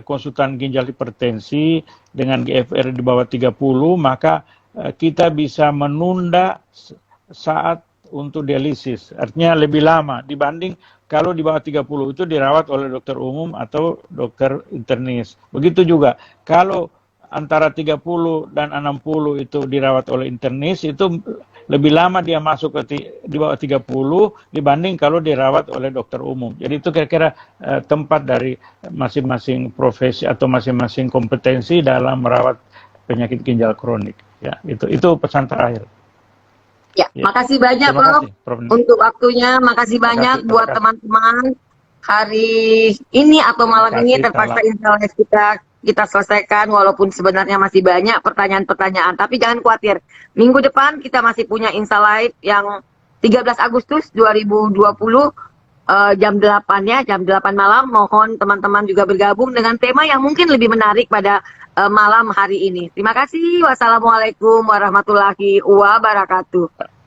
konsultan ginjal hipertensi dengan GFR di bawah 30, maka kita bisa menunda saat untuk dialisis. Artinya lebih lama dibanding kalau di bawah 30 itu dirawat oleh dokter umum atau dokter internis. Begitu juga kalau antara 30 dan 60 itu dirawat oleh internis, itu lebih lama dia masuk di bawah 30 dibanding kalau dirawat oleh dokter umum. Jadi itu kira-kira tempat dari masing-masing profesi atau masing-masing kompetensi dalam merawat penyakit ginjal kronik. Ya, itu pesan terakhir. Ya, makasih banyak Prof untuk waktunya. Makasih banyak buat teman-teman hari ini atau malam ini terpaksa instalasi kita selesaikan walaupun sebenarnya masih banyak pertanyaan-pertanyaan. Tapi jangan khawatir, minggu depan kita masih punya Insta Live yang 13 Agustus 2020 jam 8 ya, jam 8 malam. Mohon teman-teman juga bergabung dengan tema yang mungkin lebih menarik pada malam hari ini. Terima kasih. Wassalamualaikum warahmatullahi wabarakatuh.